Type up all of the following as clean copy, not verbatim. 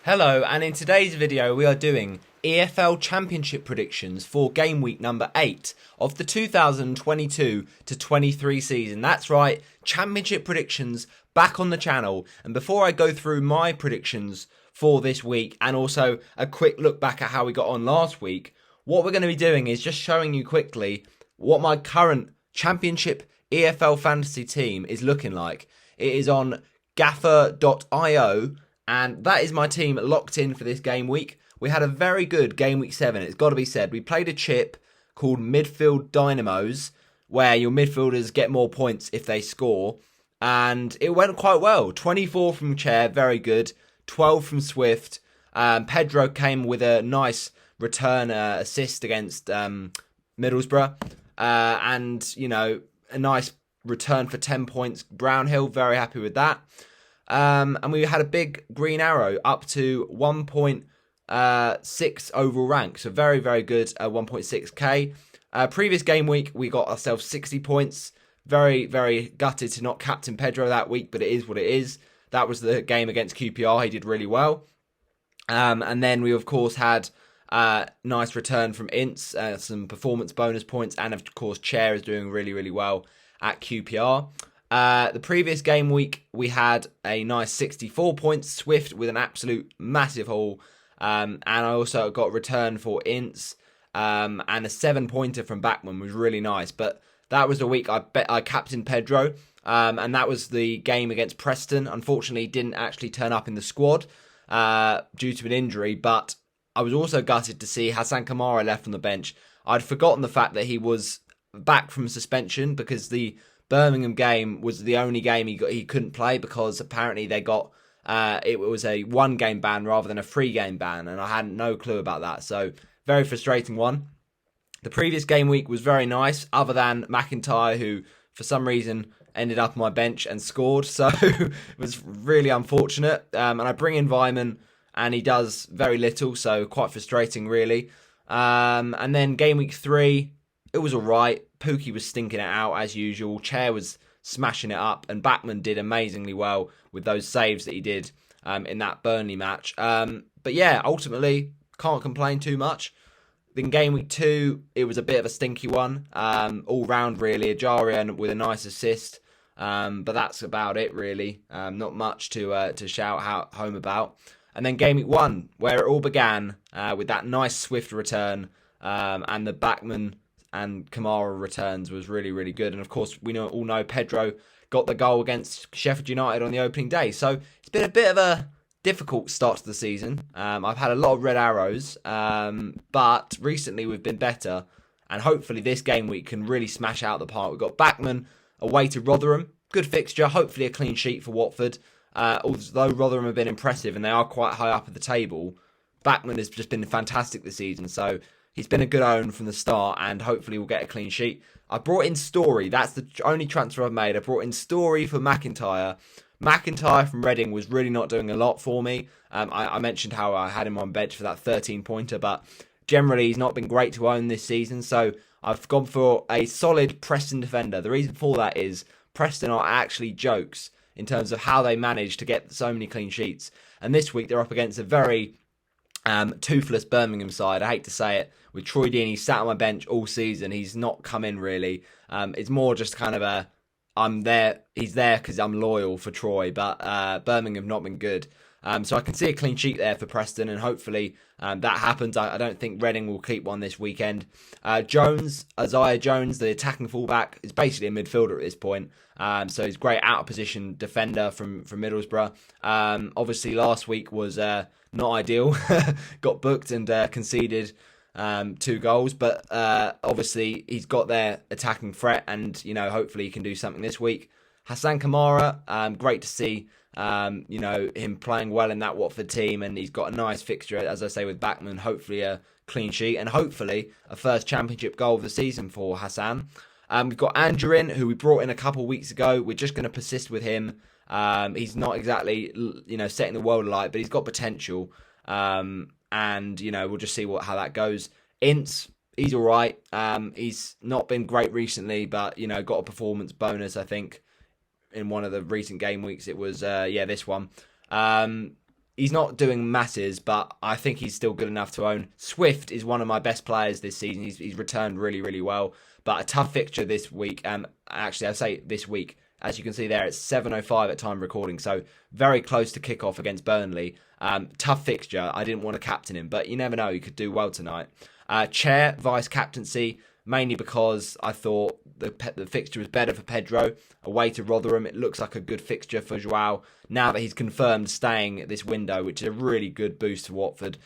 Hello, and in today's video we are doing EFL Championship predictions for game week number 8 of the 2022 to 23 season. That's right, Championship predictions back on the channel. And before I go through my predictions for this week and also a quick look back at how we got on last week, what we're going to be doing is just showing you quickly what my current Championship EFL fantasy team is looking like. It is on gaffer.io. And that is my team locked in for this game week. We had a very good game week 7, it's got to be said. We played a chip called Midfield Dynamos, where your midfielders get more points if they score. And it went quite well. 24 from Chair, very good. 12 from Swift. Pedro came with a nice return assist against Middlesbrough. And, you know, a nice return for 10 points. Brownhill, very happy with that. And we had a big green arrow up to 1.6 overall rank. So very, very good 1.6k. Previous game week, we got ourselves 60 points. Very, very gutted to not captain Pedro that week, but it is what it is. That was the game against QPR. He did really well. And then we, of course, had nice return from Ince, some performance bonus points. And, of course, Chair is doing really, really well at QPR. The previous game week, we had a nice 64 points. Swift with an absolute massive haul. And I also got return for Ince. And a 7-pointer from Backman was really nice. But that was the week I captained Pedro. And that was the game against Preston. Unfortunately, he didn't actually turn up in the squad due to an injury. But I was also gutted to see Hassan Kamara left on the bench. I'd forgotten the fact that he was back from suspension because the Birmingham game was the only game he couldn't play because apparently they got it was a 1-game ban rather than a 3-game ban, and I had no clue about that. So very frustrating one. The previous game week was very nice, other than McIntyre, who for some reason ended up on my bench and scored. So it was really unfortunate. And I bring in Vyman, and he does very little, so quite frustrating really. And then game week 3, it was all right. Pookie was stinking it out as usual. Chair was smashing it up, and Backman did amazingly well with those saves that he did in that Burnley match. But yeah, ultimately, can't complain too much. Then game week 2, it was a bit of a stinky one. All round, really. Ajaria with a nice assist. But that's about it, really. Not much to shout home about. And then game week 1, where it all began with that nice Swift return and the Backman and Kamara returns was really, really good. And of course, we all know Pedro got the goal against Sheffield United on the opening day. So it's been a bit of a difficult start to the season. I've had a lot of red arrows, but recently we've been better. And hopefully this game week can really smash out the park. We've got Backman away to Rotherham. Good fixture. Hopefully a clean sheet for Watford. Although Rotherham have been impressive and they are quite high up at the table, Backman has just been fantastic this season. So he's been a good own from the start, and hopefully we'll get a clean sheet. I brought in Story. That's the only transfer I've made. I brought in Story for McIntyre. McIntyre from Reading was really not doing a lot for me. I mentioned how I had him on bench for that 13-pointer, but generally he's not been great to own this season. So I've gone for a solid Preston defender. The reason for that is Preston are actually jokes in terms of how they manage to get so many clean sheets. And this week they're up against a very toothless Birmingham side. I hate to say it. With Troy Deeney sat on my bench all season, he's not come in really. It's more just kind of I'm there. He's there because I'm loyal for Troy, but Birmingham have not been good. So I can see a clean sheet there for Preston, and hopefully that happens. I don't think Reading will keep one this weekend. Isaiah Jones, the attacking fullback, is basically a midfielder at this point. So he's a great out of position defender from Middlesbrough. Obviously last week was not ideal. Got booked and conceded 2 goals, but obviously he's got their attacking threat, and hopefully he can do something this week. Hassan Kamara, great to see him playing well in that Watford team, and he's got a nice fixture, as I say, with Backman. Hopefully a clean sheet, and hopefully a first championship goal of the season for Hassan. We've got Andrew who we brought in a couple of weeks ago. We're just going to persist with him. He's not exactly setting the world alight, but he's got potential. And we'll just see how that goes. Ince, he's all right. He's not been great recently, but got a performance bonus, I think, in one of the recent game weeks. It was this one. he's not doing masses, but I think he's still good enough to own. Swift is one of my best players this season. He's returned really, really well. But a tough fixture this week. Actually, I say this week. As you can see there, it's 7:05 at time recording, so very close to kickoff against Burnley. Tough fixture. I didn't want to captain him, but you never know. He could do well tonight. Chair, vice captaincy, mainly because I thought the fixture was better for Pedro. Away to Rotherham, it looks like a good fixture for Joao. Now that he's confirmed staying this window, which is a really good boost for Watford.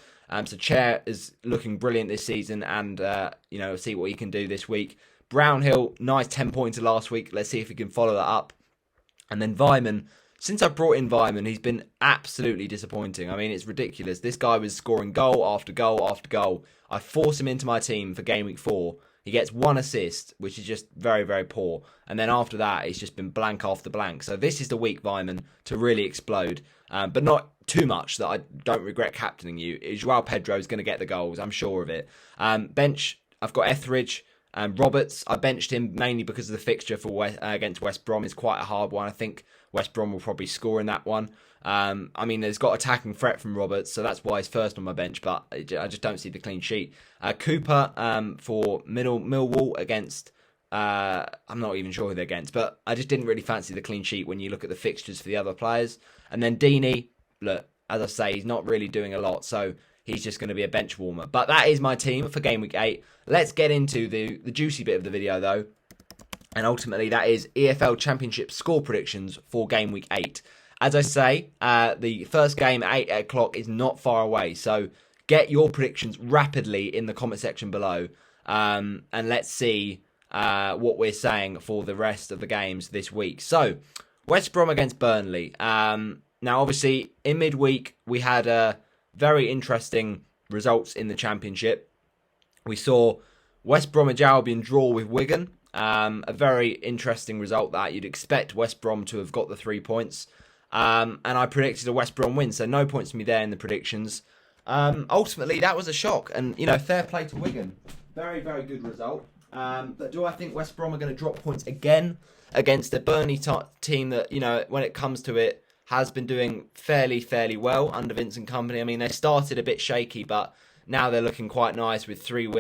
So Chair is looking brilliant this season, and see what he can do this week. Brownhill, nice 10-pointer last week. Let's see if he can follow that up. And then Vyman. Since I brought in Vyman, he's been absolutely disappointing. I mean, it's ridiculous. This guy was scoring goal after goal after goal. I forced him into my team for game week 4. He gets 1 assist, which is just very, very poor. And then after that, it's just been blank after blank. So this is the week, Vyman, to really explode. But not too much that I don't regret captaining you. Joao Pedro is going to get the goals. I'm sure of it. Bench, I've got Etheridge. Roberts, I benched him mainly because of the fixture for against West Brom is quite a hard one. I think West Brom will probably score in that one. There's got attacking threat from Roberts, so that's why he's first on my bench, but I just don't see the clean sheet. Cooper for Millwall against, I'm not even sure who they're against, but I just didn't really fancy the clean sheet when you look at the fixtures for the other players. And then Deeney, look, as I say, he's not really doing a lot, so he's just going to be a bench warmer. But that is my team for game week 8. Let's get into the juicy bit of the video, though. And ultimately, that is EFL Championship score predictions for game week 8. As I say, the first game at 8 o'clock is not far away. So get your predictions rapidly in the comment section below. And let's see what we're saying for the rest of the games this week. So, West Brom against Burnley. Now, obviously, in midweek, we had very interesting results in the Championship. We saw West Bromwich Albion draw with Wigan. A very interesting result that you'd expect West Brom to have got the 3 points. And I predicted a West Brom win, so no points for me there in the predictions. Ultimately, that was a shock. And, fair play to Wigan. Very, very good result. But do I think West Brom are going to drop points again against the Burnley team that, when it comes to it, has been doing fairly well under Vincent Kompany. I mean, they started a bit shaky, but now they're looking quite nice with 2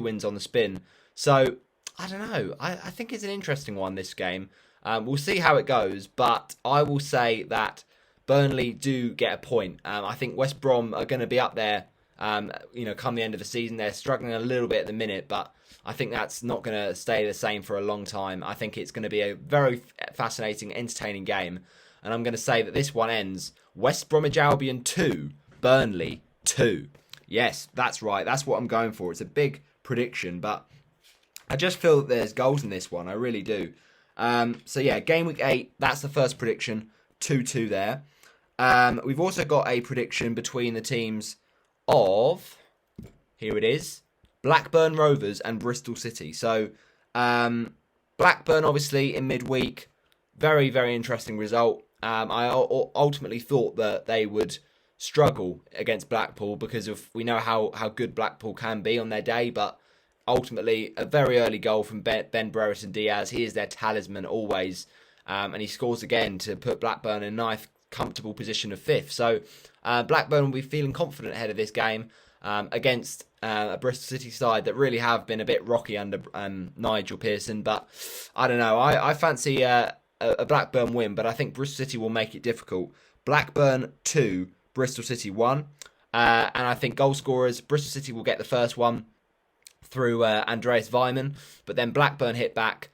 wins on the spin. So, I don't know. I think it's an interesting one, this game. We'll see how it goes, but I will say that Burnley do get a point. I think West Brom are going to be up there, come the end of the season. They're struggling a little bit at the minute, but I think that's not going to stay the same for a long time. I think it's going to be a very fascinating, entertaining game. And I'm going to say that this one ends West Bromwich Albion 2, Burnley 2. Yes, that's right. That's what I'm going for. It's a big prediction, but I just feel that there's goals in this one. I really do. Game week 8, that's the first prediction. 2-2 there. We've also got a prediction between the teams of, here it is, Blackburn Rovers and Bristol City. So, Blackburn, obviously, in midweek, very, very interesting result. I ultimately thought that they would struggle against Blackpool because we know how good Blackpool can be on their day, but ultimately a very early goal from Ben Brereton Diaz. He is their talisman always, and he scores again to put Blackburn in a nice, comfortable position of 5th. So Blackburn will be feeling confident ahead of this game against a Bristol City side that really have been a bit rocky under Nigel Pearson, but I don't know. I fancy a Blackburn win, but I think Bristol City will make it difficult. Blackburn 2, Bristol City 1. And I think goal scorers, Bristol City will get the first one through Andreas Weimann, but then Blackburn hit back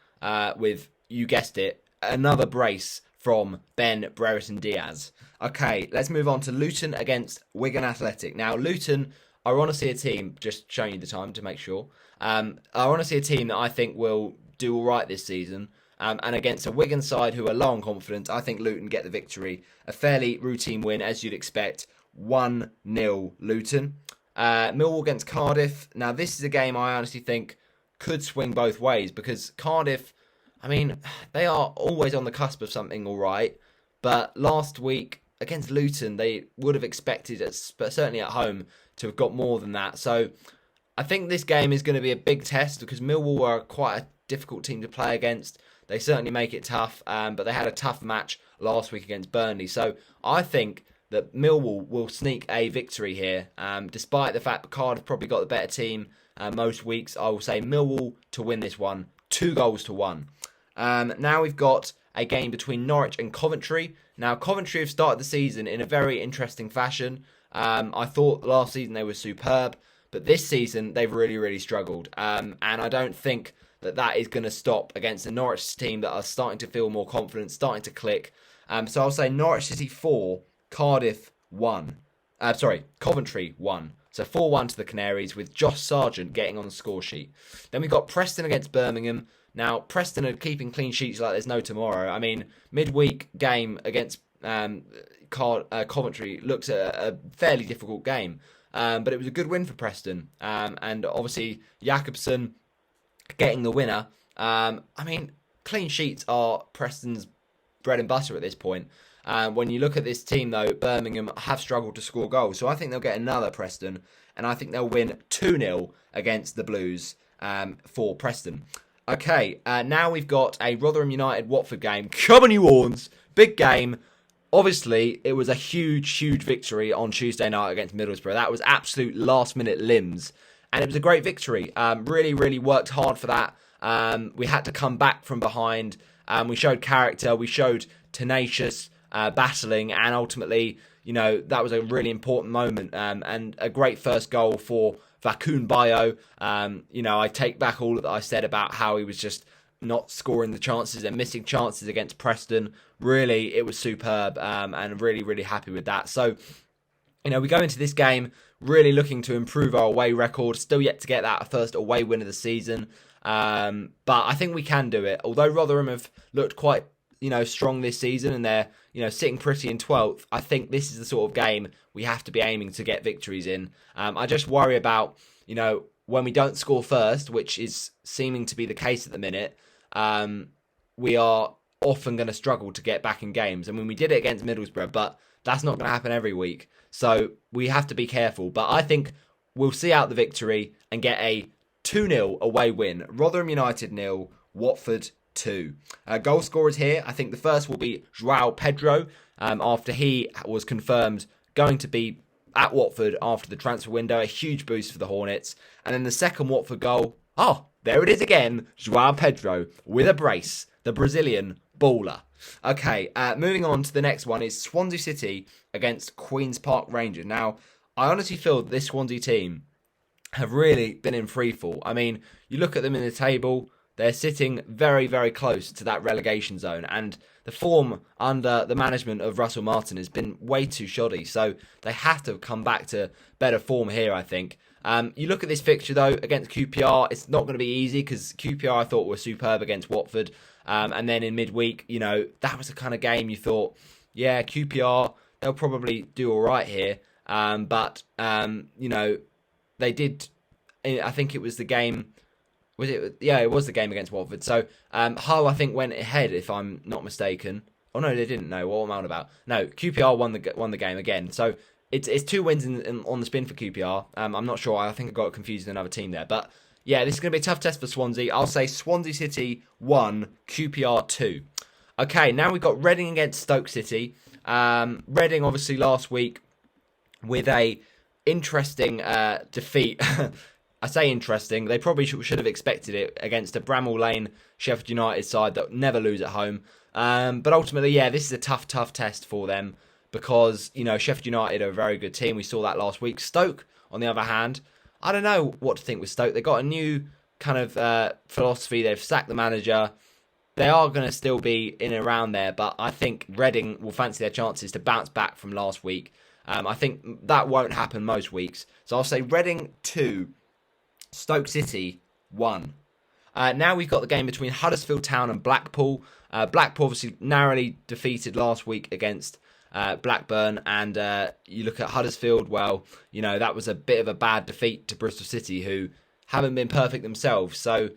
with, you guessed it, another brace from Ben Brereton Diaz. Okay, let's move on to Luton against Wigan Athletic. Now, Luton are honestly a team, just showing you the time to make sure, are honestly a team that I think will do all right this season. And against a Wigan side who are low on confidence, I think Luton get the victory. A fairly routine win, as you'd expect. 1-0 Luton. Millwall against Cardiff. Now, this is a game I honestly think could swing both ways because Cardiff, I mean, they are always on the cusp of something all right. But last week against Luton, they would have expected, certainly at home, to have got more than that. So I think this game is going to be a big test because Millwall are quite a difficult team to play against. They certainly make it tough, but they had a tough match last week against Burnley. So I think that Millwall will sneak a victory here. Despite the fact that Cardiff probably got the better team most weeks, I will say Millwall to win this one, 2-1. Now we've got a game between Norwich and Coventry. Now, Coventry have started the season in a very interesting fashion. I thought last season they were superb, but this season they've really struggled. And I don't think that is going to stop against the Norwich team that are starting to feel more confident, starting to click. So I'll say Norwich City 4, Cardiff 1. Coventry 1. So 4-1 to the Canaries with Josh Sargent getting on the score sheet. Then we've got Preston against Birmingham. Now, Preston are keeping clean sheets like there's no tomorrow. I mean, midweek game against Coventry looks a fairly difficult game. But it was a good win for Preston. And obviously, Jakobsen getting the winner. I mean, clean sheets are Preston's bread and butter at this point. When you look at this team, though, Birmingham have struggled to score goals. So I think they'll get another Preston. And I think they'll win 2-0 against the Blues for Preston. Okay, now we've got a Rotherham United-Watford game. Come on, you Horns! Big game. Obviously, it was a huge victory on Tuesday night against Middlesbrough. That was absolute last-minute limbs. And it was a great victory. Really worked hard for that. We had to come back from behind. We showed character. We showed tenacious battling. And ultimately, that was a really important moment. And a great first goal for Vakun Bayo. I take back all that I said about how he was just not scoring the chances and missing chances against Preston. Really, it was superb, and really happy with that. So, we go into this game really looking to improve our away record. Still yet to get that first away win of the season. But I think we can do it. Although Rotherham have looked quite, strong this season and they're, sitting pretty in 12th, I think this is the sort of game we have to be aiming to get victories in. I just worry about, when we don't score first, which is seeming to be the case at the minute, we are often going to struggle to get back in games. I mean, we did it against Middlesbrough, but that's not going to happen every week. So we have to be careful. But I think we'll see out the victory and get a 2-0 away win. Rotherham United 0, Watford 2. Goal scorers here, I think the first will be João Pedro, after he was confirmed going to be at Watford after the transfer window. A huge boost for the Hornets. And then the second Watford goal, there it is again, João Pedro with a brace, the Brazilian baller. Okay, moving on to the next one is Swansea City against Queen's Park Rangers. Now, I honestly feel that this Swansea team have really been in freefall. I mean, you look at them in the table, they're sitting very close to that relegation zone, and the form under the management of Russell Martin has been way too shoddy, so they have to come back to better form here, I think. You look at this fixture, though, against QPR, it's not going to be easy, because QPR I thought were superb against Watford, and then in midweek, that was the kind of game you thought, yeah, QPR, they'll probably do all right here, but, they did, I think it was the game, was it? Yeah, it was the game against Watford. So Hull, I think, went ahead, if I'm not mistaken. Oh no, they didn't. No, what am I on about? No, QPR won the game again. So it's 2 wins on the spin for QPR. I'm not sure. I think I got confused with another team there. But yeah, this is going to be a tough test for Swansea. I'll say Swansea City 1, QPR 2. Okay, now we've got Reading against Stoke City. Reading, obviously, last week with a interesting defeat. I say interesting. They probably should have expected it against a Bramall Lane Sheffield United side that never lose at home. But ultimately, yeah, this is a tough test for them because, Sheffield United are a very good team. We saw that last week. Stoke, on the other hand, I don't know what to think with Stoke. They got a new kind of philosophy. They've sacked the manager. They are going to still be in and around there, but I think Reading will fancy their chances to bounce back from last week. I think that won't happen most weeks. So I'll say Reading 2, Stoke City 1. Now we've got the game between Huddersfield Town and Blackpool. Blackpool obviously narrowly defeated last week against Blackburn, and you look at Huddersfield, well, that was a bit of a bad defeat to Bristol City, who haven't been perfect themselves. So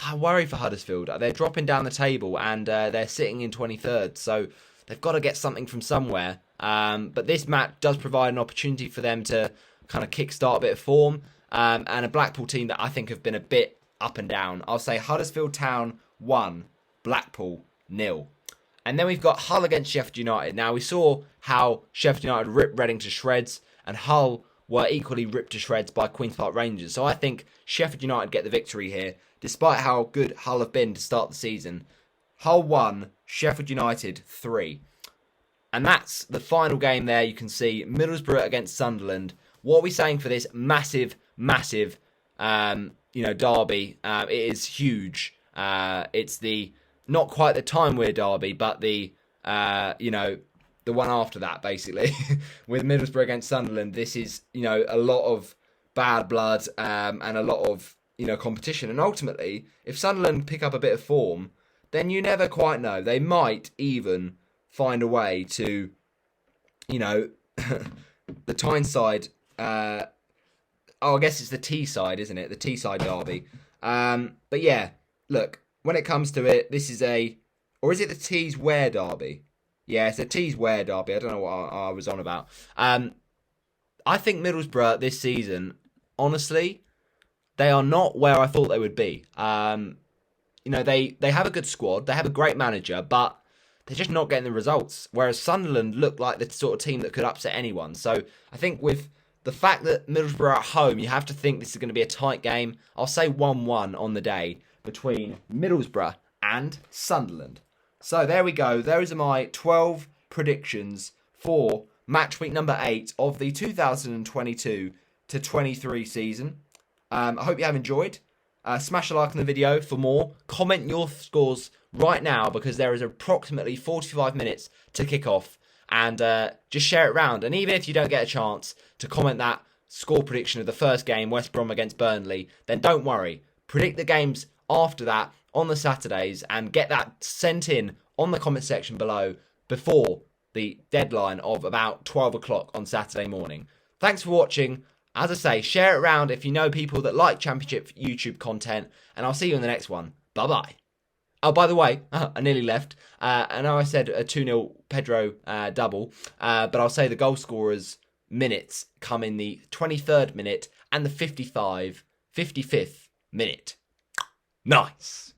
I worry for Huddersfield. They're dropping down the table, and they're sitting in 23rd, so they've got to get something from somewhere. But this match does provide an opportunity for them to kind of kickstart a bit of form, and a Blackpool team that I think have been a bit up and down. I'll say Huddersfield Town 1, Blackpool 0. And then we've got Hull against Sheffield United. Now, we saw how Sheffield United ripped Reading to shreds, and Hull were equally ripped to shreds by Queen's Park Rangers. So I think Sheffield United get the victory here, despite how good Hull have been to start the season. Hull 1, Sheffield United 3. And that's the final game there. You can see Middlesbrough against Sunderland. What are we saying for this massive, massive, derby? It is huge. It's the not quite the Time Weir derby, but the the one after that, basically, with Middlesbrough against Sunderland. This is a lot of bad blood and a lot of competition. And ultimately, if Sunderland pick up a bit of form, then you never quite know. They might even find a way to, the Tyneside. I guess it's the Teesside, isn't it? The Teesside derby. But yeah, look, when it comes to it, this is or is it the Tees Wear derby? Yeah, it's a Tees Wear derby. I don't know what I was on about. I think Middlesbrough this season, honestly, they are not where I thought they would be. They have a good squad, they have a great manager, but they're just not getting the results. Whereas Sunderland look like the sort of team that could upset anyone. So I think with the fact that Middlesbrough are at home, you have to think this is going to be a tight game. I'll say 1-1 on the day between Middlesbrough and Sunderland. So there we go. Those are my 12 predictions for match week number 8 of the 2022-23 season. I hope you have enjoyed. Smash a like on the video for more. Comment your scores right now because there is approximately 45 minutes to kick off. And just share it around. And even if you don't get a chance to comment that score prediction of the first game, West Brom against Burnley, then don't worry. Predict the games after that on the Saturdays and get that sent in on the comment section below before the deadline of about 12 o'clock on Saturday morning. Thanks for watching. As I say, share it around if you know people that like Championship YouTube content, and I'll see you in the next one. Bye-bye. Oh, by the way, I nearly left. I know I said a 2-0 Pedro double, but I'll say the goal scorers' minutes come in the 23rd minute and the 55th minute. Nice.